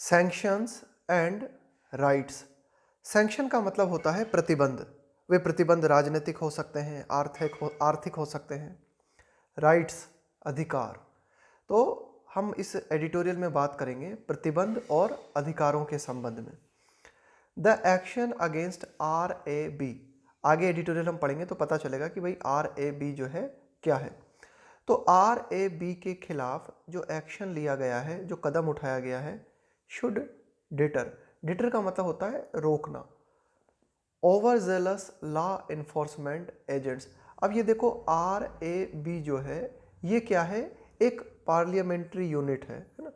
Sanctions and rights. Sanction का मतलब होता है प्रतिबंध। वे प्रतिबंध राजनीतिक हो सकते हैं, आर्थिक हो सकते हैं। राइट्स अधिकार। तो हम इस एडिटोरियल में बात करेंगे प्रतिबंध और अधिकारों के संबंध में। The action against RAB। आगे एडिटोरियल हम पढ़ेंगे तो पता चलेगा कि भाई RAB जो है क्या है। तो RAB के खिलाफ जो एक्शन लिया गया है, जो कदम उठाया गया है, शुड डिटर। डिटर का मतलब होता है रोकना। Over jealous law enforcement agents. अब ये देखो RAB जो है ये क्या है, एक पार्लियामेंट्री यूनिट है ना।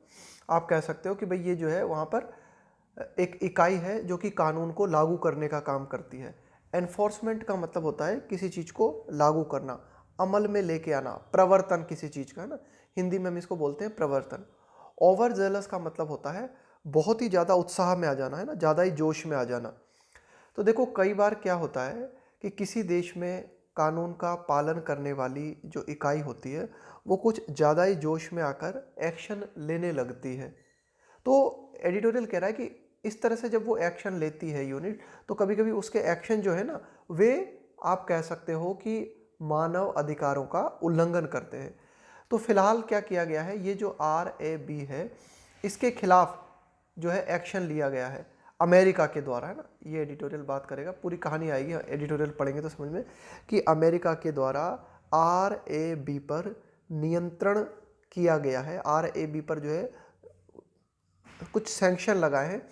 आप कह सकते हो कि भाई ये जो है वहाँ पर एक इकाई है जो कि कानून को लागू करने का काम करती है। एनफोर्समेंट का मतलब होता है किसी चीज़ को लागू करना, अमल में लेके आना, प्रवर्तन किसी चीज़ का है ना। हिंदी में हम इसको बोलते हैं प्रवर्तन। ओवर जेलस का मतलब होता है बहुत ही ज़्यादा उत्साह में आ जाना है ना, ज़्यादा ही जोश में आ जाना। तो देखो कई बार क्या होता है कि किसी देश में कानून का पालन करने वाली जो इकाई होती है वो कुछ ज़्यादा ही जोश में आकर एक्शन लेने लगती है। तो एडिटोरियल कह रहा है कि इस तरह से जब वो एक्शन लेती है यूनिट, तो कभी कभी उसके एक्शन जो है ना वे आप कह सकते हो कि मानव अधिकारों का उल्लंघन करते हैं। तो फिलहाल क्या किया गया है, ये जो RAB है इसके खिलाफ जो है एक्शन लिया गया है अमेरिका के द्वारा, है ना। ये एडिटोरियल बात करेगा, पूरी कहानी आएगी एडिटोरियल पढ़ेंगे तो समझ में कि अमेरिका के द्वारा RAB पर नियंत्रण किया गया है। RAB पर जो है कुछ सैंक्शन लगाए हैं,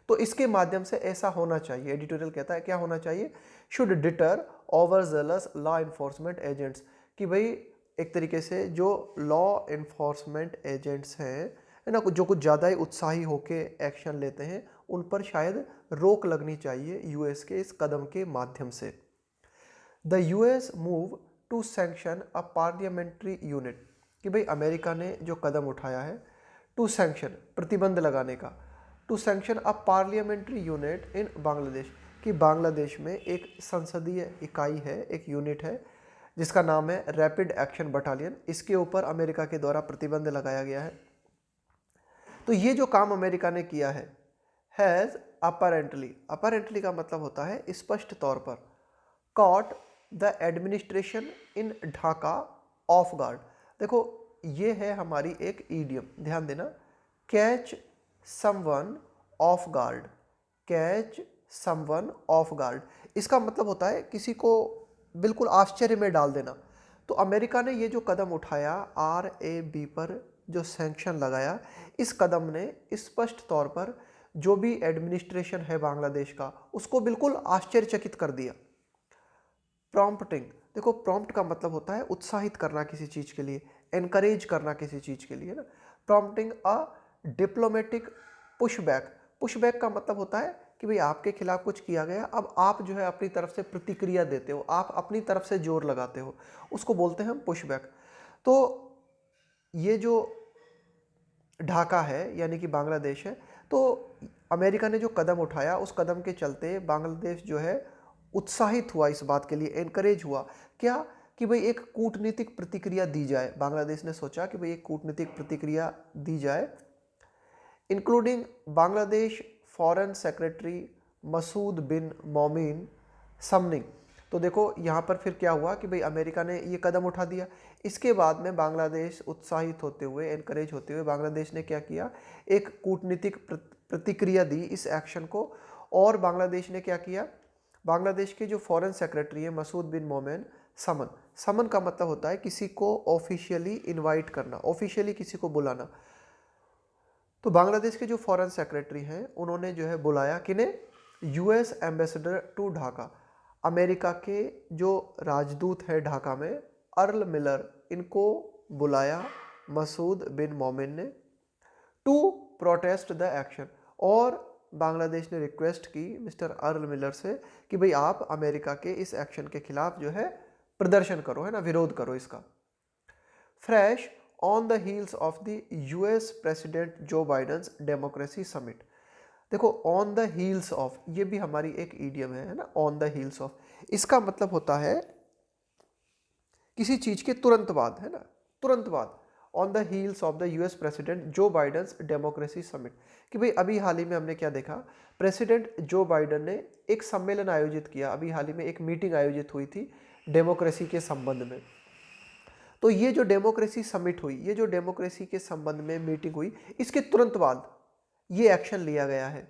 तो इसके माध्यम से ऐसा होना चाहिए। एडिटोरियल कहता है क्या होना चाहिए, should deter over jealous law enforcement agents. कि भाई एक तरीके से जो लॉ इन्फोर्समेंट एजेंट्स हैं है ना, जो कुछ ज़्यादा ही उत्साही होके एक्शन लेते हैं, उन पर शायद रोक लगनी चाहिए यूएस के इस कदम के माध्यम से। The US move to sanction a parliamentary unit. कि भाई अमेरिका ने जो कदम उठाया है टू सैंक्शन, प्रतिबंध लगाने का, to sanction a parliamentary unit in Bangladesh. कि बांग्लादेश में एक संसदीय इकाई है, एक यूनिट है जिसका नाम है रैपिड एक्शन बटालियन। इसके ऊपर अमेरिका के द्वारा प्रतिबंध लगाया गया है। तो ये जो काम अमेरिका ने किया है, हैज़ अपरेंटली, अपरेंटली का मतलब होता है स्पष्ट तौर पर, caught the administration in Dhaka of guard. देखो ये है हमारी एक ईडियम, ध्यान देना, catch someone of guard, catch someone of guard. इसका मतलब होता है किसी को बिल्कुल आश्चर्य में डाल देना। तो अमेरिका ने ये जो कदम उठाया RAB पर जो सैंक्शन लगाया, इस कदम ने स्पष्ट तौर पर जो भी एडमिनिस्ट्रेशन है बांग्लादेश का उसको बिल्कुल आश्चर्यचकित कर दिया। प्रॉम्प्टिंग, देखो प्रॉम्प्ट का मतलब होता है उत्साहित करना किसी चीज़ के लिए, एनकरेज करना किसी चीज़ के लिए ना। प्रॉम्प्टिंग अ डिप्लोमेटिक पुशबैक। पुशबैक का मतलब होता है कि भाई आपके खिलाफ कुछ किया गया, अब आप जो है अपनी तरफ से प्रतिक्रिया देते हो, आप अपनी तरफ से जोर लगाते हो, उसको बोलते हैं हम पुशबैक। तो ये जो ढाका है यानी कि बांग्लादेश है, तो अमेरिका ने जो कदम उठाया उस कदम के चलते बांग्लादेश जो है उत्साहित हुआ, इस बात के लिए एनकरेज हुआ क्या, कि भाई एक कूटनीतिक प्रतिक्रिया दी जाए। बांग्लादेश ने सोचा कि भाई एक कूटनीतिक प्रतिक्रिया दी जाए, including Bangladesh foreign secretary Masud Bin Momen summoning. तो देखो यहाँ पर फिर क्या हुआ कि भाई अमेरिका ने ये कदम उठा दिया। इसके बाद में बांग्लादेश उत्साहित होते हुए, एनकरेज होते हुए, बांग्लादेश ने क्या किया, एक कूटनीतिक प्रतिक्रिया दी इस एक्शन को। और बांग्लादेश ने क्या किया, बांग्लादेश के जो फॉरेन सेक्रेटरी है मसूद बिन मोमेन समन, समन का मतलब होता है किसी को ऑफिशियली इनवाइट करना, ऑफिशियली किसी को बुलाना। तो बांग्लादेश के जो फॉरेन सेक्रेटरी हैं उन्होंने जो है बुलाया किन्हें, US एम्बेसडर टू ढाका, अमेरिका के जो राजदूत है ढाका में, अर्ल मिलर, इनको बुलाया मसूद बिन मोमिन ने, टू प्रोटेस्ट द एक्शन। और बांग्लादेश ने रिक्वेस्ट की मिस्टर अर्ल मिलर से कि भाई आप अमेरिका के इस एक्शन के खिलाफ जो है प्रदर्शन करो, है ना, विरोध करो इसका। Fresh on the heels of the US president जो बाइडेंस डेमोक्रेसी समिट। देखो ऑन द हील्स ऑफ, ये भी हमारी एक ईडियम है ना, ऑन द हील्स ऑफ। इसका मतलब होता है किसी चीज के तुरंत बाद, है ना, तुरंत बाद। On the heels of the US president जो बाइडेंस डेमोक्रेसी समिट। कि भाई अभी हाल ही में हमने क्या देखा, प्रेसिडेंट जो बाइडेन ने एक सम्मेलन आयोजित किया, अभी हाल ही में एक मीटिंग आयोजित हुई थी डेमोक्रेसी के संबंध में। तो ये जो डेमोक्रेसी समिट हुई, ये जो डेमोक्रेसी के संबंध में मीटिंग हुई, इसके तुरंत बाद ये एक्शन लिया गया है,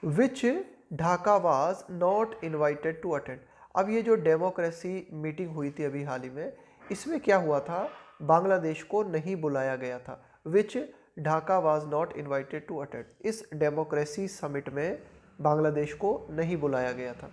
which Dhaka was not invited to attend. अब ये जो डेमोक्रेसी मीटिंग हुई थी अभी हाल ही में, इसमें क्या हुआ था, बांग्लादेश को नहीं बुलाया गया था। Which Dhaka was not invited to attend, इस डेमोक्रेसी समिट में बांग्लादेश को नहीं बुलाया गया था।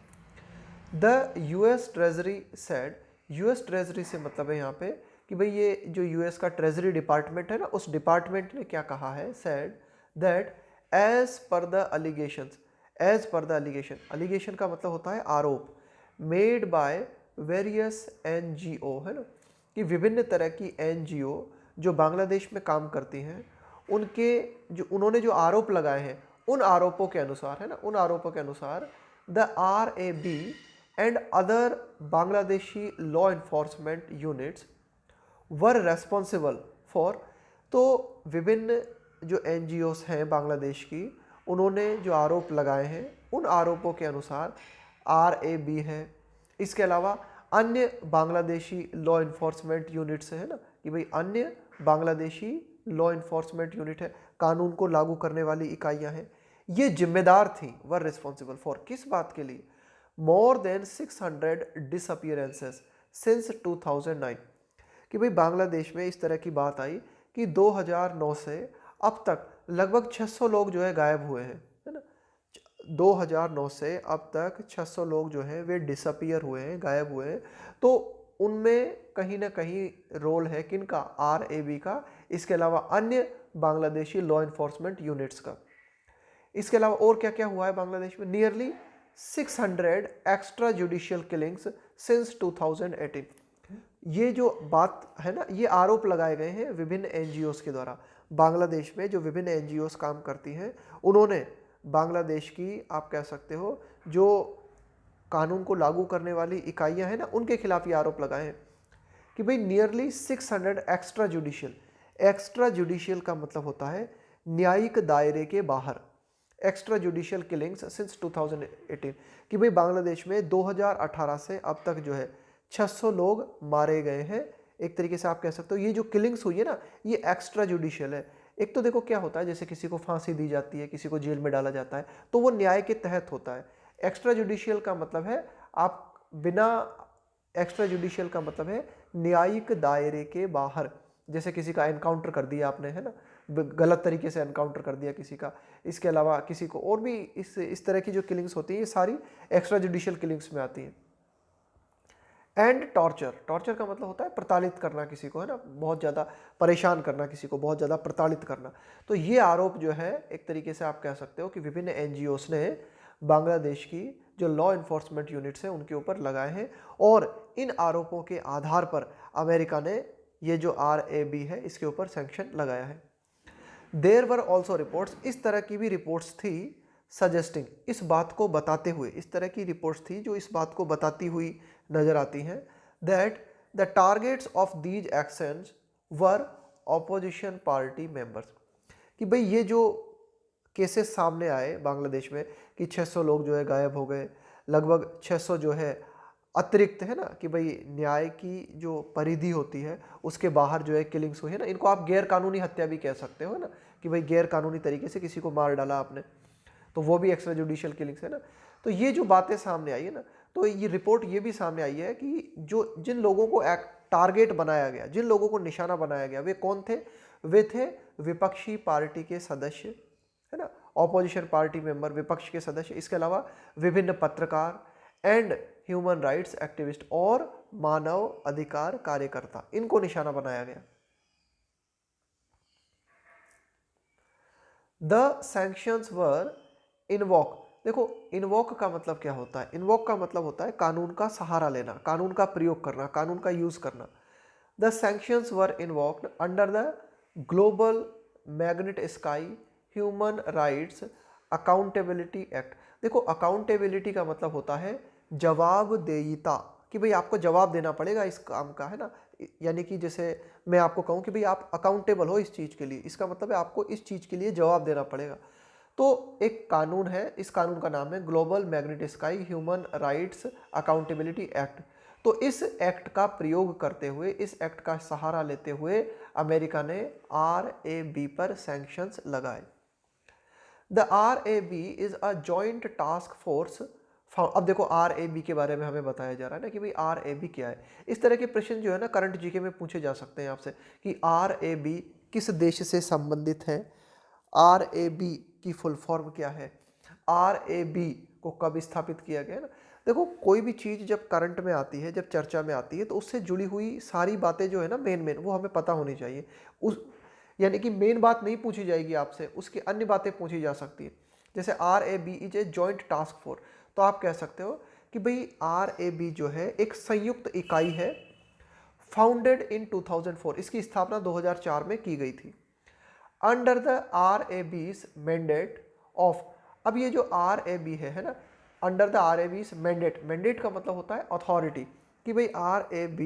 The US treasury said, US treasury से मतलब है यहाँ पे कि भाई ये जो यूएस का ट्रेजरी डिपार्टमेंट है ना, उस डिपार्टमेंट ने क्या कहा है, said that as per the allegations, as per the allegation, allegation का मतलब होता है आरोप, मेड बाय वेरियस एनजीओ, है ना, कि विभिन्न तरह की एनजीओ जो बांग्लादेश में काम करती हैं, उनके जो उन्होंने जो आरोप लगाए हैं, उन आरोपों के अनुसार, है ना, उन आरोपों के अनुसार the RAB and other Bangladeshi law enforcement units were responsible for, तो विभिन्न जो एनजीओस हैं बांग्लादेश की, उन्होंने जो आरोप लगाए हैं, उन आरोपों के अनुसार RAB है, इसके अलावा अन्य बांग्लादेशी लॉ इन्फोर्समेंट यूनिट्स है ना, कि भाई अन्य बांग्लादेशी लॉ इन्फोर्समेंट यूनिट है, कानून को लागू करने वाली इकाइयां हैं, ये जिम्मेदार थी, वर रिस्पॉन्सिबल फॉर, किस बात के लिए, मोर देन 600 डिसअपियरेंसेस सिंस 2009, कि भाई बांग्लादेश में इस तरह की बात आई कि 2009 से अब तक लगभग 600 लोग जो है गायब हुए हैं, है ना, 2009 से अब तक 600 लोग जो हैं वे डिसअपियर हुए हैं, गायब हुए हैं। तो उनमें कहीं ना कहीं रोल है किनका, RAB का, इसके अलावा अन्य बांग्लादेशी लॉ इन्फोर्समेंट यूनिट्स का। इसके अलावा और क्या क्या हुआ है बांग्लादेश में, nearly 600 extra judicial killings since 2018। ये जो बात है ना, ये आरोप लगाए गए हैं विभिन्न एनजीओस के द्वारा, बांग्लादेश में जो विभिन्न एनजीओस काम करती हैं, उन्होंने बांग्लादेश की, आप कह सकते हो, जो कानून को लागू करने वाली इकाइयां हैं ना, उनके खिलाफ ये आरोप लगाए हैं कि भाई nearly 600 extra judicial, extra judicial का मतलब होता है न्यायिक दायरे के बाहर, एक्स्ट्रा जुडिशियल किलिंग्स सिंस 2018, कि भाई बांग्लादेश में 2018 से अब तक जो है 600 लोग मारे गए हैं। एक तरीके से आप कह सकते हो ये जो किलिंग्स हुई है ना, ये एक्स्ट्रा जुडिशियल है। एक तो देखो क्या होता है, जैसे किसी को फांसी दी जाती है, किसी को जेल में डाला जाता है, तो वो न्याय के तहत होता है। एक्स्ट्रा जुडिशियल का मतलब है आप बिना, एक्स्ट्रा जुडिशियल का मतलब है न्यायिक दायरे के बाहर, जैसे किसी का एनकाउंटर कर दिया आपने, है ना, गलत तरीके से एनकाउंटर कर दिया किसी का, इसके अलावा किसी को और भी इस तरह की जो किलिंग्स होती है, ये सारी एक्स्ट्रा जुडिशियल किलिंग्स में आती हैं। एंड टॉर्चर, टॉर्चर का मतलब होता है प्रताड़ित करना किसी को, है ना, बहुत ज़्यादा परेशान करना किसी को, बहुत ज़्यादा प्रताड़ित करना। तो ये आरोप जो है एक तरीके से आप कह सकते हो कि विभिन्न एनजीओस ने बांग्लादेश की जो लॉ इन्फोर्समेंट यूनिट्स हैं उनके ऊपर लगाए हैं, और इन आरोपों के आधार पर अमेरिका ने ये जो RAB है इसके ऊपर सैंक्शन लगाया है। देयर वर ऑल्सो रिपोर्ट्स, इस तरह की भी रिपोर्ट्स थी, सजेस्टिंग, इस बात को बताते हुए, इस तरह की रिपोर्ट्स थी जो इस बात को बताती हुई नजर आती हैं, that the targets of these actions were opposition party members, कि भाई ये जो केसेस सामने आए बांग्लादेश में कि 600 लोग जो है गायब हो गए, लगभग 600 जो है अतिरिक्त, है ना, कि भाई न्याय की जो परिधि होती है उसके बाहर जो है किलिंग्स हुई है ना, इनको आप गैर कानूनी हत्या भी कह सकते हो ना, कि भाई गैर कानूनी तरीके से किसी को मार डाला आपने, तो वो भी एक्स्ट्रा जुडिशियल किलिंग्स है ना। तो ये जो बातें सामने आई है ना, तो ये रिपोर्ट ये भी सामने आई है कि जो जिन लोगों को टारगेट बनाया गया, जिन लोगों को निशाना बनाया गया, वे कौन थे, वे थे विपक्षी पार्टी के सदस्य, है ना, ऑपोजिशन पार्टी मेंबर, विपक्ष के सदस्य, इसके अलावा विभिन्न पत्रकार एंड ह्यूमन राइट्स एक्टिविस्ट और मानव अधिकार कार्यकर्ता, इनको निशाना बनाया गया। द सैंक्शंस वर इन्वॉक, देखो इन्वॉक का मतलब क्या होता है, इन्वॉक का मतलब होता है कानून का सहारा लेना, कानून का प्रयोग करना, कानून का यूज करना। The sanctions were invoked under the global Magnitsky human rights accountability act. देखो अकाउंटेबिलिटी का मतलब होता है जवाबदेहिता, कि भाई आपको जवाब देना पड़ेगा इस काम का, है ना, यानी कि जैसे मैं आपको कहूँ कि भाई आप अकाउंटेबल हो इस चीज़ के लिए, इसका मतलब है आपको इस चीज़ के लिए जवाब देना पड़ेगा। तो एक कानून है, इस कानून का नाम है global Magnitsky human rights accountability act. तो इस एक्ट का प्रयोग करते हुए, इस एक्ट का सहारा लेते हुए अमेरिका ने RAB पर सैंक्शंस लगाए। The RAB is a joint task force. अब देखो RAB के बारे में हमें बताया जा रहा है ना कि भाई RAB क्या है। इस तरह के प्रश्न जो है ना करंट जीके में पूछे जा सकते हैं आपसे कि RAB किस देश से संबंधित है, RAB की फुल फॉर्म क्या है, RAB को कब स्थापित किया गया ना। देखो कोई भी चीज़ जब करंट में आती है, जब चर्चा में आती है, तो उससे जुड़ी हुई सारी बातें जो है ना मेन वो हमें पता होनी चाहिए। उस यानी कि मेन बात नहीं पूछी जाएगी आपसे, उसकी अन्य बातें पूछी जा सकती है। जैसे RAB is a joint task force, तो आप कह सकते हो कि भाई RAB जो है एक संयुक्त इकाई है, फाउंडेड इन 2004, इसकी स्थापना 2004 में की गई थी। Under the RAB's mandate of, अब ये जो RAB है ना, under the RAB's mandate, mandate का मतलब होता है अथॉरिटी, कि भाई RAB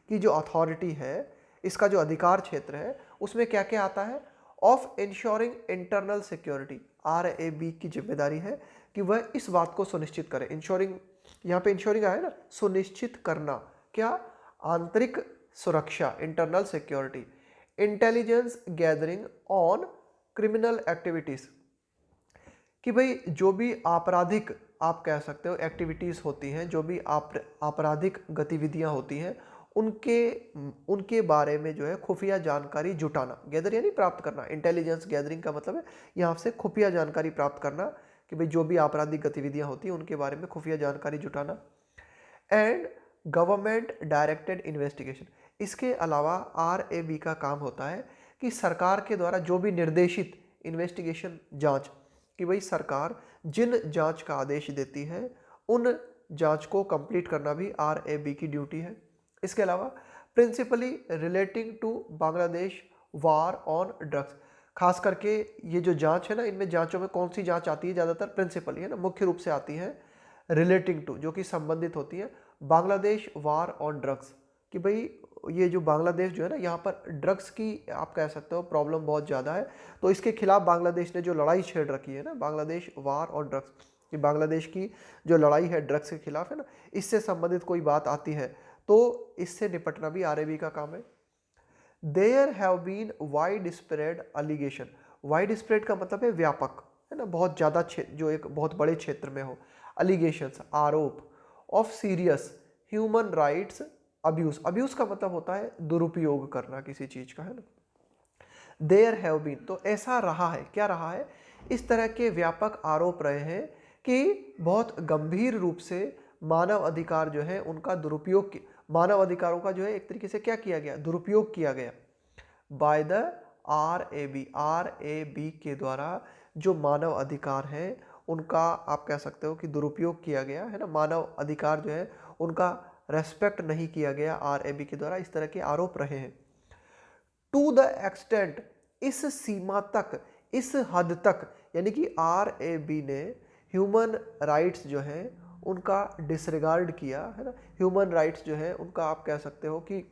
की जो अथॉरिटी है, इसका जो अधिकार क्षेत्र है, उसमें क्या क्या आता है, of ensuring internal security. RAB की जिम्मेदारी है कि वह इस बात को सुनिश्चित करे, इंश्योरिंग, यहाँ पे इंश्योरिंग आया ना, सुनिश्चित करना, क्या, आंतरिक सुरक्षा, internal security, intelligence gathering on criminal activities, कि भाई जो भी आपराधिक, आप कह सकते हो एक्टिविटीज होती हैं, जो भी आपराधिक गतिविधियां होती हैं, उनके बारे में जो है खुफिया जानकारी जुटाना। गैदर यानी प्राप्त करना, इंटेलिजेंस गैदरिंग का मतलब है यहाँ से खुफिया जानकारी प्राप्त करना, कि भाई जो भी आपराधिक गतिविधियां होती हैं उनके बारे में खुफिया जानकारी जुटाना। एंड गवर्नमेंट डायरेक्टेड इन्वेस्टिगेशन, इसके अलावा RAB का काम होता है कि सरकार के द्वारा जो भी निर्देशित इन्वेस्टिगेशन, जांच, कि भाई सरकार जिन जांच का आदेश देती है उन जांच को कंप्लीट करना भी RAB की ड्यूटी है। इसके अलावा principally relating to Bangladesh war on drugs, खास करके ये जो जांच है ना, इनमें जांचों में कौन सी जांच आती है, ज़्यादातर प्रिंसिपली है ना, मुख्य रूप से आती है रिलेटिंग टू, जो कि संबंधित होती है बांग्लादेश वार ऑन ड्रग्स, कि भाई ये जो बांग्लादेश जो है ना, यहाँ पर ड्रग्स की आप कह सकते हो प्रॉब्लम बहुत ज़्यादा है, तो इसके खिलाफ बांग्लादेश ने जो लड़ाई छेड़ रखी है ना, बांग्लादेश वार ऑन ड्रग्स, कि बांग्लादेश की जो लड़ाई है ड्रग्स के खिलाफ है ना, इससे संबंधित कोई बात आती है तो इससे निपटना भी RAB का काम है। There have been widespread allegation, widespread का मतलब है व्यापक, है ना, बहुत ज़्यादा, जो एक बहुत बड़े क्षेत्र में हो, अलिगेशंस, आरोप, of serious human rights abuse, abuse का मतलब होता है दुरुपयोग करना किसी चीज़ का, है ना। देयर हैव बीन, तो ऐसा रहा है, क्या रहा है, इस तरह के व्यापक आरोप रहे हैं कि बहुत गंभीर रूप से मानव अधिकार जो है उनका दुरुपयोग, मानव अधिकारों का जो है एक तरीके से क्या किया गया, दुरुपयोग किया गया बाय द RAB के द्वारा, जो मानव अधिकार हैं उनका आप कह सकते हो कि दुरुपयोग किया गया, है ना, मानव अधिकार जो है उनका रेस्पेक्ट नहीं किया गया RAB के द्वारा, इस तरह के आरोप रहे हैं। टू द एक्सटेंट, इस सीमा तक, इस हद तक, यानी कि RAB ने ह्यूमन राइट्स जो है उनका डिसरिगार्ड किया, है ना, ह्यूमन राइट्स जो है उनका आप कह सकते हो कि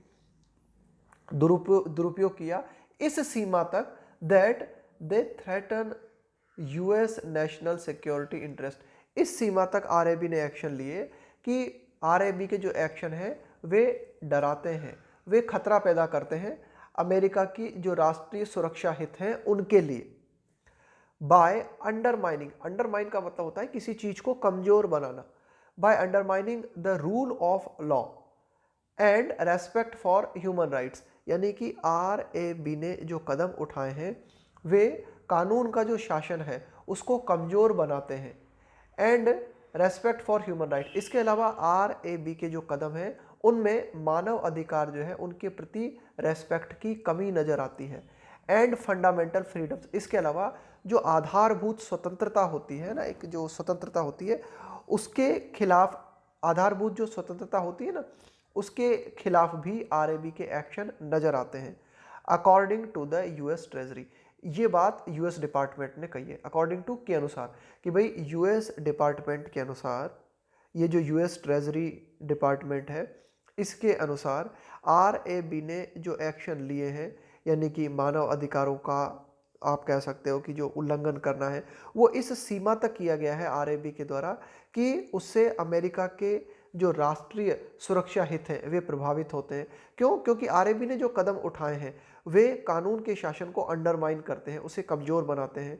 दुरुपयोग किया, इस सीमा तक that they threaten US national security interest, इस सीमा तक RAB ने एक्शन लिए कि RAB के जो एक्शन है वे डराते हैं, वे खतरा पैदा करते हैं अमेरिका की जो राष्ट्रीय सुरक्षा हित हैं उनके लिए। बाय अंडरमाइनिंग, अंडरमाइन का मतलब होता है किसी चीज को कमजोर बनाना, by undermining the rule of law and respect for human rights, यानी कि RAB ने जो कदम उठाए हैं वे कानून का जो शासन है उसको कमज़ोर बनाते हैं, and respect for human right. इसके अलावा RAB के जो कदम हैं उनमें मानव अधिकार जो है उनके प्रति रेस्पेक्ट की कमी नज़र आती है, एंड फंडामेंटल फ्रीडम्स, इसके अलावा जो आधारभूत स्वतंत्रता होती है ना, एक जो स्वतंत्रता होती है उसके खिलाफ, आधारभूत जो स्वतंत्रता होती है ना उसके खिलाफ भी RAB के एक्शन नज़र आते हैं। According to the US treasury, ये बात US डिपार्टमेंट ने कही है, अकॉर्डिंग टू के अनुसार, कि भाई US डिपार्टमेंट के अनुसार, ये जो US ट्रेजरी डिपार्टमेंट है इसके अनुसार RAB ने जो एक्शन लिए हैं, यानी कि मानव अधिकारों का आप कह सकते हो कि जो उल्लंघन करना है, वो इस सीमा तक किया गया है RAB के द्वारा कि उससे अमेरिका के जो राष्ट्रीय सुरक्षा हित है वे प्रभावित होते हैं। क्यों? क्योंकि RAB ने जो कदम उठाए हैं वे कानून के शासन को अंडरमाइन करते हैं, उसे कमज़ोर बनाते हैं।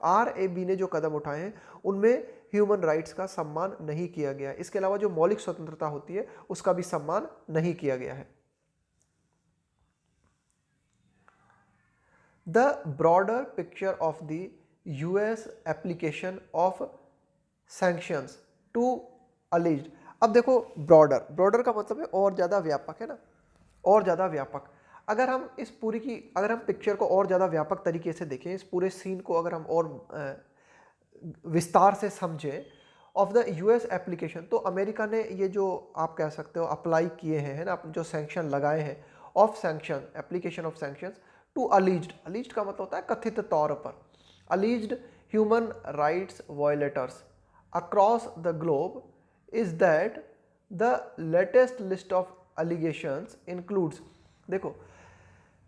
RAB ने जो कदम उठाए हैं उनमें ह्यूमन राइट्स का सम्मान नहीं किया गया। इसके अलावा जो मौलिक स्वतंत्रता होती है उसका भी सम्मान नहीं किया गया है। The broader picture of the US application of sanctions to alleged। अब देखो ब्रॉडर का मतलब है और ज़्यादा व्यापक, है ना, और ज़्यादा व्यापक। अगर हम इस पूरी की अगर हम पिक्चर को और ज़्यादा व्यापक तरीके से देखें, इस पूरे सीन को अगर हम और विस्तार से समझें ऑफ द US एप्लीकेशन, तो अमेरिका ने ये जो आप कह सकते हो अप्लाई किए हैं, है ना, जो सैंक्शन लगाए हैं, of sanction application of sanctions to alleged का मतलब होता है कथित तौर पर, alleged human rights violators across the globe is that the latest list of allegations includes. देखो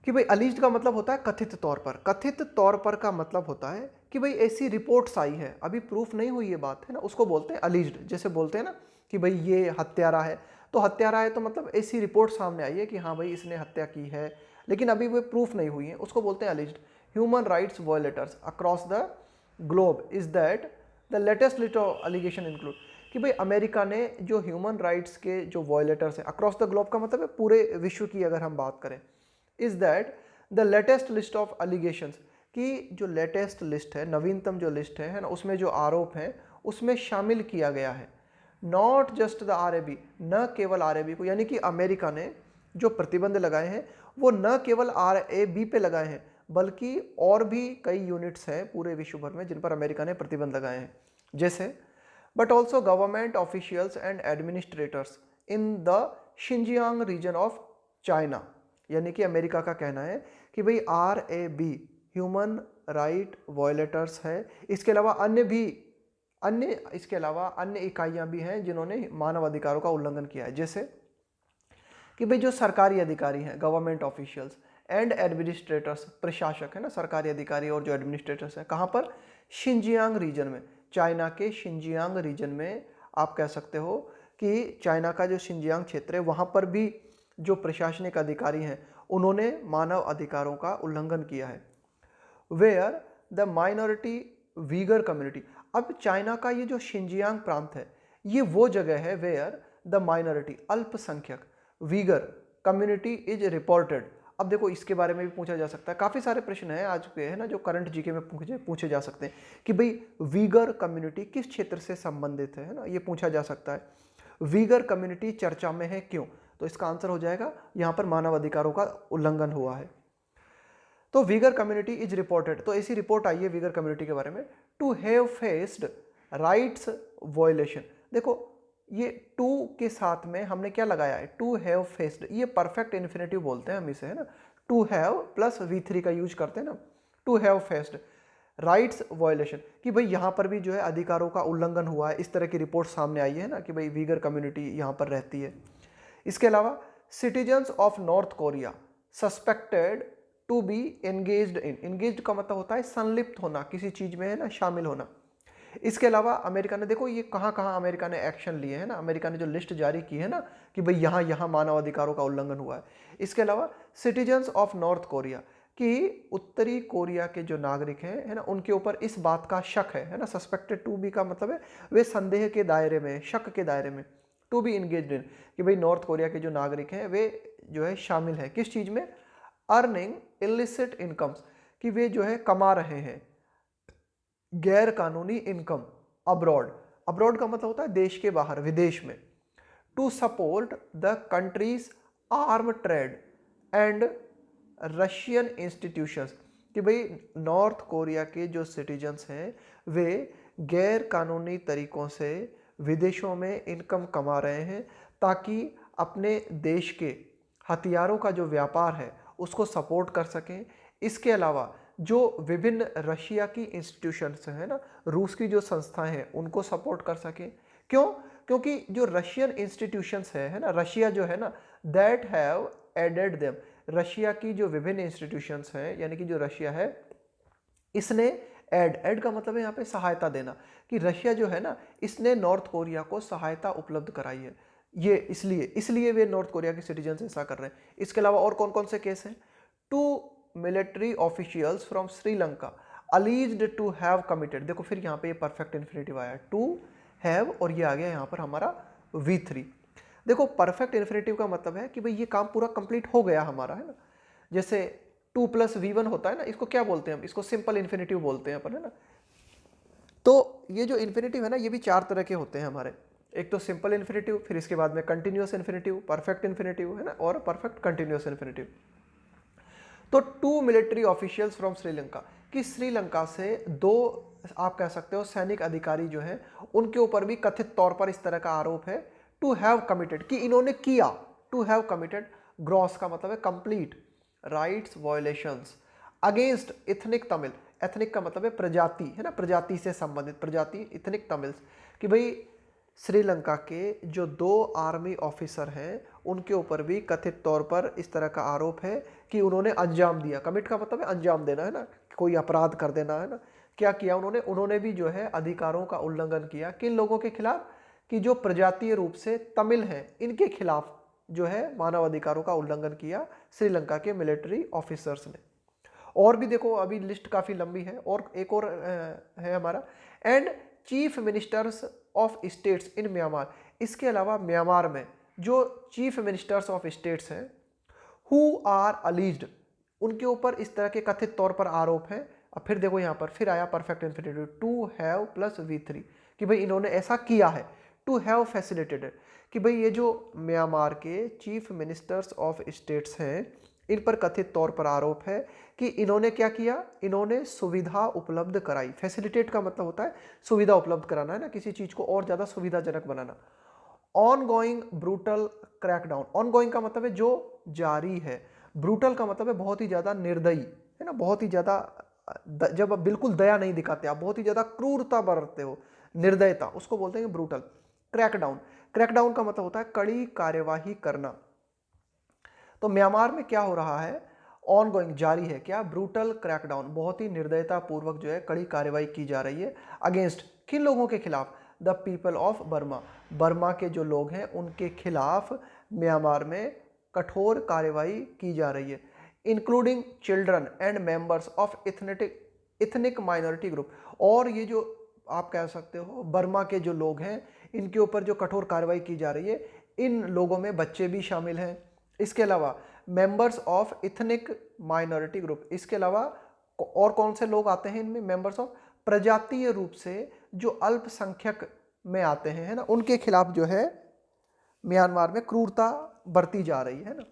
कि भाई अलीज्ड का मतलब होता है कथित तौर पर, कथित तौर पर का मतलब होता है कि भाई ऐसी रिपोर्ट्स आई है, अभी प्रूफ नहीं हुई ये बात, है ना, उसको बोलते हैं अलीज्ड। जैसे बोलते हैं ना कि भाई ये हत्यारा है, तो हत्यारा है तो मतलब ऐसी रिपोर्ट सामने आई है कि हाँ भाई इसने हत्या की है, लेकिन अभी वो प्रूफ नहीं हुई है, उसको बोलते हैं alleged. Human rights violators across the globe is that the latest list of allegation include, कि भाई अमेरिका ने जो ह्यूमन राइट्स के जो वायलेटर्स हैं, अक्रॉस द ग्लोब का मतलब है पूरे विश्व की अगर हम बात करें, is that the latest list of allegations, की जो लेटेस्ट लिस्ट है, नवीनतम जो लिस्ट है ना, उसमें जो आरोप हैं उसमें शामिल किया गया है। नॉट जस्ट द RAB, न केवल RAB को, यानी कि अमेरिका ने जो प्रतिबंध लगाए हैं वो न केवल RAB पे लगाए हैं, बल्कि और भी कई यूनिट्स हैं पूरे विश्व भर में जिन पर अमेरिका ने प्रतिबंध लगाए हैं। जैसे but also government officials and administrators in the Xinjiang region of China, यानी कि अमेरिका का कहना है कि भाई RAB ह्यूमन राइट वायलेटर्स है। इसके अलावा अन्य इकाइयां भी हैं जिन्होंने मानव अधिकारों का उल्लंघन किया है। जैसे कि भाई जो सरकारी अधिकारी हैं, गवर्नमेंट ऑफिशियल्स एंड एडमिनिस्ट्रेटर्स, प्रशासक है ना, सरकारी अधिकारी और जो एडमिनिस्ट्रेटर्स हैं, कहाँ पर? शिंजियांग रीजन में, चाइना के शिंजियांग रीजन में। आप कह सकते हो कि चाइना का जो शिंजियांग क्षेत्र है वहाँ पर भी जो प्रशासनिक अधिकारी हैं उन्होंने मानव अधिकारों का उल्लंघन किया है। Where the minority Uyghur community, अब चाइना का ये जो शिंजियांग प्रांत है ये वो जगह है वेयर द माइनॉरिटी, अल्पसंख्यक, वीगर कम्युनिटी इज रिपोर्टेड। अब देखो इसके बारे में भी पूछा जा सकता है, काफ़ी सारे प्रश्न हैं आज के, है ना, जो करंट जीके में पूछे जा सकते हैं कि भाई वीगर कम्युनिटी किस क्षेत्र से संबंधित है ना, ये पूछा जा सकता है। वीगर कम्युनिटी चर्चा में है क्यों? तो इसका आंसर हो जाएगा यहाँ पर मानव अधिकारों का उल्लंघन हुआ है। तो वीगर कम्युनिटी इज रिपोर्टेड, तो ऐसी रिपोर्ट आई है वीगर कम्युनिटी के बारे में, to have faced rights violation. देखो ये टू के साथ में हमने क्या लगाया है? टू हैव फेस्ड, ये परफेक्ट इन्फिनेटिव बोलते हैं हम इसे, है ना, टू हैव प्लस V3 का यूज करते हैं ना, to have faced rights violation, कि भाई यहाँ पर भी जो है अधिकारों का उल्लंघन हुआ है। इस तरह की रिपोर्ट सामने आई है ना कि भाई वीगर कम्युनिटी यहाँ पर रहती है। इसके अलावा citizens of North Korea suspected to be engaged in, engaged का मतलब होता है संलिप्त होना किसी चीज में, है ना, शामिल होना। इसके अलावा अमेरिका ने, देखो ये कहाँ कहाँ अमेरिका ने एक्शन लिए है ना, अमेरिका ने जो लिस्ट जारी की है ना कि भाई यहाँ यहाँ मानव अधिकारों का उल्लंघन हुआ है। इसके अलावा सिटीजन्स ऑफ नॉर्थ कोरिया, कि उत्तरी कोरिया के जो नागरिक हैं, है ना, उनके ऊपर इस बात का शक है ना, सस्पेक्टेड टू बी का मतलब है वे संदेह के दायरे में, शक के दायरे में, टू बी इंगेज्ड इन, कि भाई नॉर्थ कोरिया के जो नागरिक हैं वे जो है शामिल है किस चीज में? अर्निंग इलिसिट इनकम्स, कि वे जो है कमा रहे हैं गैर कानूनी इनकम अब्रॉड, अब्रॉड का मतलब होता है देश के बाहर, विदेश में। To support the countries arm trade and Russian institutions, कि भाई नॉर्थ कोरिया के जो सिटीजन्स हैं वे गैर कानूनी तरीकों से विदेशों में इनकम कमा रहे हैं ताकि अपने देश के हथियारों का जो व्यापार है उसको सपोर्ट कर सकें। इसके अलावा जो विभिन्न रशिया की इंस्टीट्यूशंस हैं ना, रूस की जो संस्थाएं हैं उनको सपोर्ट कर सकें। क्यों? क्योंकि जो रशियन इंस्टीट्यूशंस है ना, रशिया जो है ना, that have aided them, Russia की जो विभिन्न इंस्टीट्यूशंस हैं, यानी कि जो रशिया है इसने ऐड का मतलब है यहाँ पे सहायता देना, कि रशिया जो है ना इसने नॉर्थ कोरिया को सहायता उपलब्ध कराई है। ये इसलिए वे नॉर्थ कोरिया के सिटीजन ऐसा कर रहे हैं। इसके अलावा और कौन कौन से केस हैं? 2 military officials from Sri Lanka alleged to have committed, देखो फिर यहाँ पे ये परफेक्ट इन्फिनेटिव आया, टू हैव और ये आ गया यहाँ पर हमारा V3। देखो परफेक्ट इन्फिनेटिव का मतलब है कि भाई ये काम पूरा कंप्लीट हो गया हमारा, है ना। जैसे 2 + V1 होता है ना, इसको क्या बोलते हैं हम? इसको सिंपल इन्फिनेटिव बोलते हैं अपन, है ना। तो ये जो इन्फिनेटिव है ना, ये भी 4 तरह के होते हैं हमारे। एक तो सिंपल इन्फिनेटिव, फिर इसके बाद में कंटिन्यूअस इन्फिनेटिव, परफेक्ट इन्फिनेटिव, है ना, और परफेक्ट कंटिन्यूअस इन्फिनेटिव। तो 2 मिलिट्री ऑफिशियल्स फ्रॉम श्रीलंका, कि श्रीलंका से 2 आप कह सकते हो सैनिक अधिकारी जो हैं उनके ऊपर भी कथित तौर पर इस तरह का आरोप है, टू हैव कमिटेड, कि इन्होंने किया, टू हैव कमिटेड, ग्रॉस का मतलब है complete, rights violations against ethnic Tamil, ethnic का मतलब है प्रजाति, है ना, प्रजाति से संबंधित, प्रजाति इथनिक तमिल्स, कि भाई श्रीलंका के जो 2 आर्मी ऑफिसर हैं उनके ऊपर भी कथित तौर पर इस तरह का आरोप है कि उन्होंने अंजाम दिया, कमिट का मतलब है अंजाम देना, है ना, कोई अपराध कर देना, है ना। क्या किया उन्होंने भी जो है अधिकारों का उल्लंघन किया, किन लोगों के खिलाफ? कि जो प्रजातीय रूप से तमिल हैं इनके खिलाफ जो है मानव अधिकारों का उल्लंघन किया श्रीलंका के मिलिट्री ऑफिसर्स ने। और भी देखो, अभी लिस्ट काफ़ी लंबी है, और एक और है हमारा, and chief ministers of states in Myanmar, इसके अलावा म्यांमार में जो चीफ मिनिस्टर्स ऑफ स्टेट्स हैं हु आर अलीज्ड, उनके ऊपर इस तरह के कथित तौर पर आरोप हैं। अब फिर देखो यहाँ पर फिर आया perfect infinitive, to have + V3, कि भाई इन्होंने ऐसा किया है, टू हैव फैसिलिटेटेड, कि भाई ये जो म्यांमार के चीफ मिनिस्टर्स ऑफ स्टेट्स हैं इन पर कथित तौर पर आरोप है कि इन्होंने क्या किया, इन्होंने सुविधा उपलब्ध कराई। फैसिलिटेट का मतलब होता है सुविधा उपलब्ध कराना, है ना, किसी चीज को और ज्यादा सुविधाजनक बनाना। Ongoing brutal crackdown, ongoing का मतलब है जो जारी है, ब्रूटल का मतलब है बहुत ही ज्यादा निर्दयी, है ना, बहुत ही ज्यादा जब आप बिल्कुल दया नहीं दिखाते, आप बहुत ही ज्यादा क्रूरता बरतते हो, निर्दयता, उसको बोलते हैं ब्रूटल। क्रैकडाउन, क्रैकडाउन का मतलब होता है कड़ी कार्यवाही करना। तो म्यांमार में क्या हो रहा है, ऑन गोइंग जारी है क्या, ब्रूटल क्रैकडाउन, बहुत ही निर्दयता पूर्वक जो है कड़ी कार्रवाई की जा रही है अगेंस्ट किन लोगों के खिलाफ? The people of Burma, Burma के जो लोग हैं उनके खिलाफ म्यांमार में कठोर कार्रवाई की जा रही है, including children and members of ethnic minority group. और ये जो आप कह सकते हो बर्मा के जो लोग हैं इनके ऊपर जो कठोर कार्रवाई की जा रही है, इन लोगों में बच्चे भी शामिल हैं। इसके अलावा members of ethnic minority group, इसके अलावा और कौन से लोग आते हैं इनमें? मेंबर्स ऑफ प्रजातीय रूप से जो अल्पसंख्यक में आते हैं, है ना, उनके खिलाफ जो है म्यांमार में क्रूरता बरती जा रही है ना।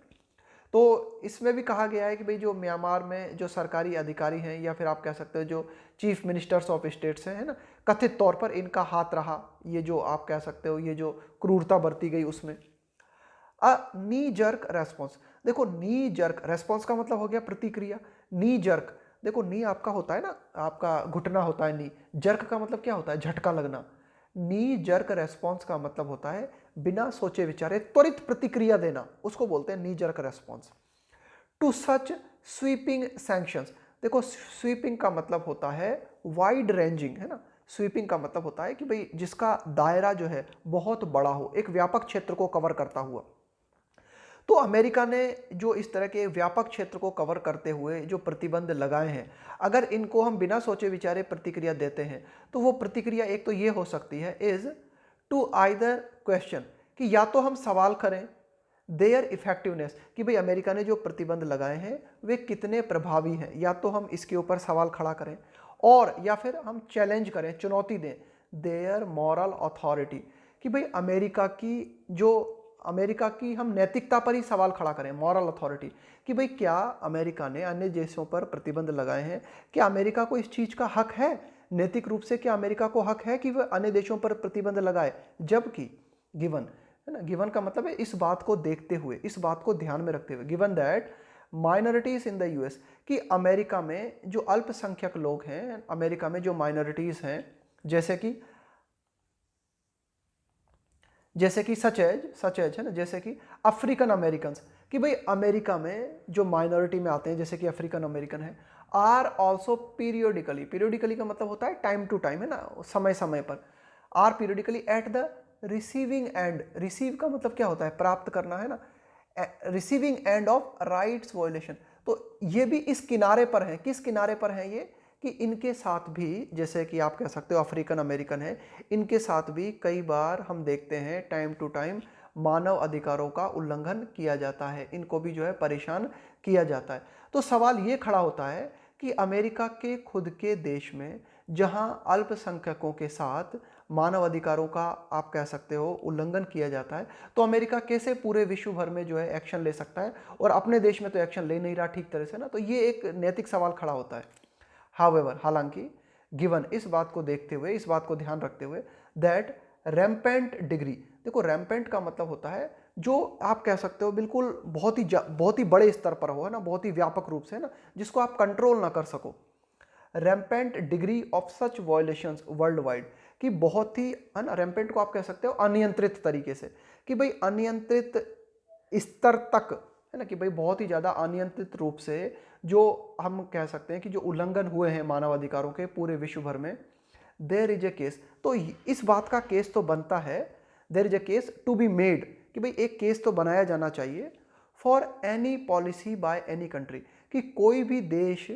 तो इसमें भी कहा गया है कि भाई जो म्यांमार में जो सरकारी अधिकारी हैं या फिर आप कह सकते हो जो चीफ मिनिस्टर्स ऑफ स्टेट्स हैं, है ना, कथित तौर पर इनका हाथ रहा, ये जो आप कह सकते हो ये जो क्रूरता बरती गई उसमें। नी जर्क रेस्पॉन्स, देखो नी जर्क रेस्पॉन्स का मतलब हो गया प्रतिक्रिया, नी जर्क, देखो नी आपका होता है ना, आपका घुटना होता है नी, जर्क का मतलब क्या होता है? झटका लगना। नी जर्क रेस्पॉन्स का मतलब होता है बिना सोचे विचारे त्वरित प्रतिक्रिया देना, उसको बोलते हैं knee jerk response. To such sweeping sanctions, देखो स्वीपिंग का मतलब होता है वाइड रेंजिंग, है ना, स्वीपिंग का मतलब होता है कि भाई जिसका दायरा जो है बहुत बड़ा हो, एक व्यापक क्षेत्र को कवर करता हुआ। तो अमेरिका ने जो इस तरह के व्यापक क्षेत्र को कवर करते हुए जो प्रतिबंध लगाए हैं, अगर इनको हम बिना सोचे विचारे प्रतिक्रिया देते हैं तो वो प्रतिक्रिया एक तो ये हो सकती है इज टू आइदर क्वेश्चन, कि या तो हम सवाल करें देयर इफेक्टिवनेस, कि भाई अमेरिका ने जो प्रतिबंध लगाए हैं वे कितने प्रभावी हैं, या तो हम इसके ऊपर सवाल खड़ा करें, और या फिर हम चैलेंज करें, चुनौती दें देयर मॉरल अथॉरिटी, कि भाई अमेरिका की हम नैतिकता पर ही सवाल खड़ा करें, मॉरल अथॉरिटी, कि भाई क्या अमेरिका ने अन्य देशों पर प्रतिबंध लगाए हैं, क्या अमेरिका को इस चीज़ का हक है, नैतिक रूप से क्या अमेरिका को हक है कि वह अन्य देशों पर प्रतिबंध लगाए? जबकि गिवन, है ना, गिवन का मतलब है इस बात को देखते हुए, इस बात को ध्यान में रखते हुए, given that minorities in the US, कि अमेरिका में जो अल्पसंख्यक लोग हैं, अमेरिका में जो माइनॉरिटीज हैं, जैसे कि जैसे कि सच एज है ना, जैसे कि अफ्रीकन अमेरिकन, कि भाई अमेरिका में जो माइनॉरिटी में आते हैं जैसे कि अफ्रीकन अमेरिकन है, आर ऑल्सो पीरियोडिकली, पीरियोडिकली का मतलब होता है टाइम टू टाइम, है ना, समय समय पर, or periodically at the receiving end, receive का मतलब क्या होता है, प्राप्त करना, है ना, receiving end of rights violation. तो ये भी इस किनारे पर हैं, किस किनारे पर हैं ये, कि इनके साथ भी, जैसे कि आप कह सकते हो अफ्रीकन अमेरिकन है, इनके साथ भी कई बार हम देखते हैं टाइम टू टाइम मानव अधिकारों का उल्लंघन किया जाता है, इनको भी जो है परेशान किया जाता है। तो सवाल ये खड़ा होता है कि अमेरिका के खुद के देश में जहां अल्पसंख्यकों के साथ मानव अधिकारों का आप कह सकते हो उल्लंघन किया जाता है, तो अमेरिका कैसे पूरे विश्व भर में जो है एक्शन ले सकता है, और अपने देश में तो एक्शन ले नहीं रहा ठीक तरह से ना, तो ये एक नैतिक सवाल खड़ा होता है। हाउएवर, हालांकि गिवन, इस बात को देखते हुए, इस बात को ध्यान रखते हुए, दैट रैम्पेंट डिग्री, देखो रैम्पेंट का मतलब होता है जो आप कह सकते हो बिल्कुल बहुत ही बड़े स्तर पर हो, है ना, बहुत ही व्यापक रूप से, है ना, जिसको आप कंट्रोल ना कर सको। Rampant degree of such violations world wide, कि बहुत ही, है ना, रैम्पेंट को आप कह सकते हो अनियंत्रित तरीके से, कि भाई अनियंत्रित स्तर तक, है ना, कि भाई बहुत ही ज़्यादा अनियंत्रित रूप से जो हम कह सकते हैं कि जो उल्लंघन हुए हैं मानव अधिकारों के पूरे विश्व भर में, देयर इज ए केस, तो इस बात का केस तो बनता है, there is a case to be made, कि भाई एक केस तो बनाया जाना चाहिए, for any policy by any country, कि कोई भी देश,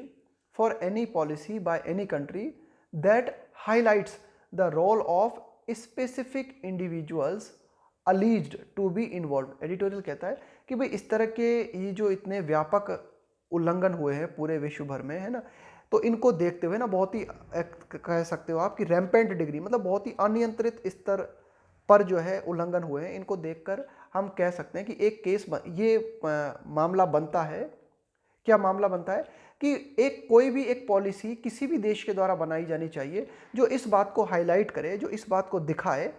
for any policy by any country that highlights the role of specific individuals alleged to be involve. Editorial कहता है कि भाई इस तरह के ये जो इतने व्यापक उल्लंघन हुए हैं पूरे विश्व भर में, है ना, तो इनको देखते हुए ना बहुत ही कह सकते हो आप कि रैम्पेंट डिग्री मतलब बहुत ही अनियंत्रित स्तर पर जो है उल्लंघन हुए हैं, इनको देखकर हम कह सकते हैं कि एक केस मामला बनता है। क्या मामला बनता है कि एक कोई भी एक पॉलिसी किसी भी देश के द्वारा बनाई जानी चाहिए जो इस बात को हाईलाइट करे, जो इस बात को दिखाए,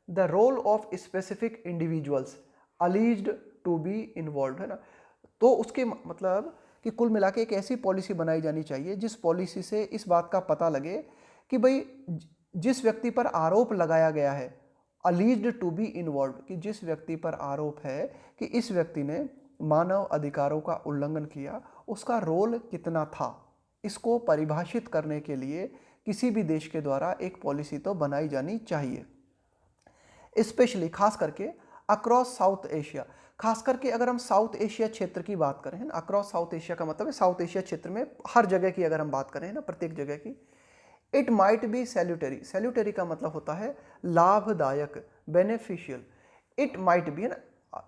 the role of specific individuals alleged to be involve, है ना, तो उसके मतलब कि कुल मिला के एक ऐसी पॉलिसी बनाई जानी चाहिए जिस पॉलिसी से इस बात का पता लगे कि भाई जिस व्यक्ति पर आरोप लगाया गया है, अलीज्ड टू बी इन्वॉल्व, कि जिस व्यक्ति पर आरोप है कि इस व्यक्ति ने मानव अधिकारों का उल्लंघन किया, उसका रोल कितना था, इसको परिभाषित करने के लिए किसी भी देश के द्वारा एक पॉलिसी तो बनाई जानी चाहिए। स्पेशली खास करके अक्रॉस साउथ एशिया, खास करके अगर हम साउथ एशिया क्षेत्र की बात करें, है ना, अक्रॉस साउथ एशिया का मतलब है साउथ एशिया क्षेत्र में हर जगह की अगर हम बात करें ना, प्रत्येक जगह की, it might be salutary, salutary का मतलब होता है लाभदायक, बेनिफिशियल, इट माइट बी, है ना,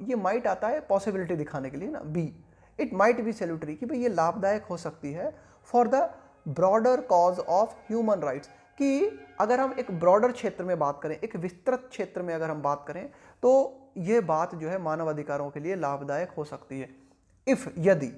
ये माइट आता है पॉसिबिलिटी दिखाने के लिए ना, B, it might be salutary, कि भाई ये लाभदायक हो सकती है for the broader cause of human rights, कि अगर हम एक ब्रॉडर क्षेत्र में बात करें, एक विस्तृत क्षेत्र में अगर हम बात करें, तो ये बात जो है मानव अधिकारों के लिए लाभदायक हो सकती है। इफ, यदि,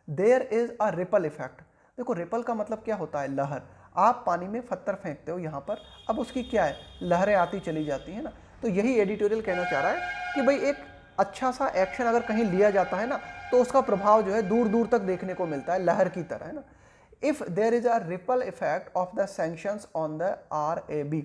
there is a ripple effect, देखो रिपल का मतलब क्या होता है, लहर, आप पानी में पत्थर फेंकते हो यहाँ पर, अब उसकी क्या है, लहरें आती चली जाती है ना, तो यही एडिटोरियल कहना चाह रहा है कि भाई एक अच्छा सा एक्शन अगर कहीं लिया जाता है ना, तो उसका प्रभाव जो है दूर दूर तक देखने को मिलता है, लहर की तरह, है ना। If there is a ripple effect of the sanctions on the RAB,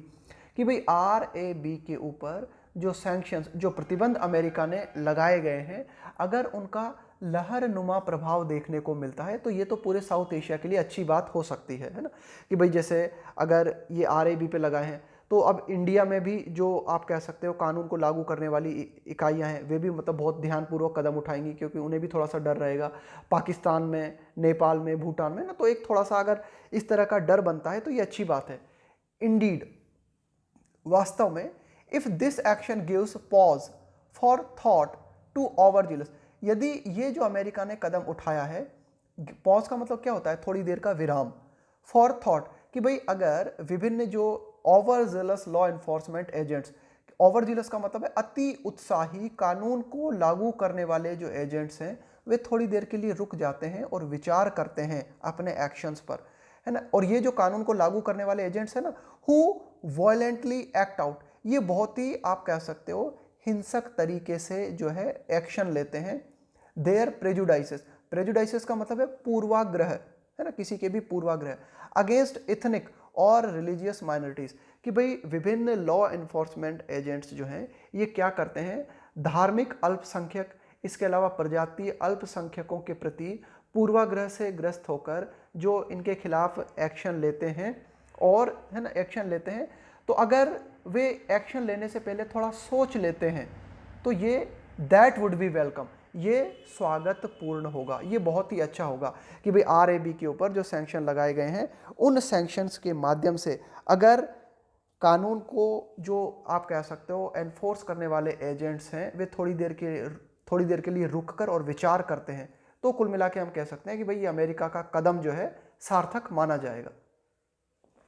कि भाई RAB के ऊपर जो सैंक्शंस, जो प्रतिबंध अमेरिका ने लगाए गए हैं, अगर उनका लहर नुमा प्रभाव देखने को मिलता है, तो ये तो पूरे साउथ एशिया के लिए अच्छी बात हो सकती है ना, कि भाई जैसे अगर ये RAB पे लगाए हैं, तो अब इंडिया में भी जो आप कह सकते हो कानून को लागू करने वाली इकाइयां हैं, वे भी मतलब बहुत ध्यानपूर्वक कदम उठाएंगी, क्योंकि उन्हें भी थोड़ा सा डर रहेगा, पाकिस्तान में, नेपाल में, भूटान में ना, तो एक थोड़ा सा अगर इस तरह का डर बनता है तो ये अच्छी बात है। इंडीड, वास्तव में, if this action gives pause for thought to overzealous, यदि ये जो अमेरिका ने कदम उठाया है, पॉज का मतलब क्या होता है, थोड़ी देर का विराम, फॉर थॉट, कि भाई अगर विभिन्न जो over jealous law enforcement agents, over jealous का मतलब है अति उत्साही कानून को लागू करने वाले जो एजेंट्स हैं, वे थोड़ी देर के लिए रुक जाते हैं और विचार करते हैं अपने एक्शंस पर, है ना, और ये जो कानून को लागू करने वाले एजेंट्स हैं ना, हु वायलेंटली एक्ट आउट, ये बहुत ही आप कह सकते हो हिंसक तरीके से जो है एक्शन लेते हैं, देयर प्रेजुडाइसेस, प्रेजुडाइसेस का मतलब है पूर्वाग्रह, है ना, किसी के भी पूर्वाग्रह, अगेंस्ट इथनिक और रिलीजियस माइनॉरिटीज़, कि भाई विभिन्न लॉ इन्फोर्समेंट एजेंट्स जो हैं ये क्या करते हैं, धार्मिक अल्पसंख्यक, इसके अलावा प्रजातीय अल्पसंख्यकों के प्रति पूर्वाग्रह से ग्रस्त होकर जो इनके खिलाफ एक्शन लेते हैं, और है ना एक्शन लेते हैं, तो अगर वे एक्शन लेने से पहले थोड़ा सोच लेते हैं तो ये दैट वुड बी वेलकम, ये स्वागत पूर्ण होगा, ये बहुत ही अच्छा होगा कि भाई RAB के ऊपर जो सैंक्शन लगाए गए हैं उन सैंक्शंस के माध्यम से अगर कानून को जो आप कह सकते हो एनफोर्स करने वाले एजेंट्स हैं वे थोड़ी देर के लिए रुक कर और विचार करते हैं, तो कुल मिला के हम कह सकते हैं कि भाई ये अमेरिका का कदम जो है सार्थक माना जाएगा।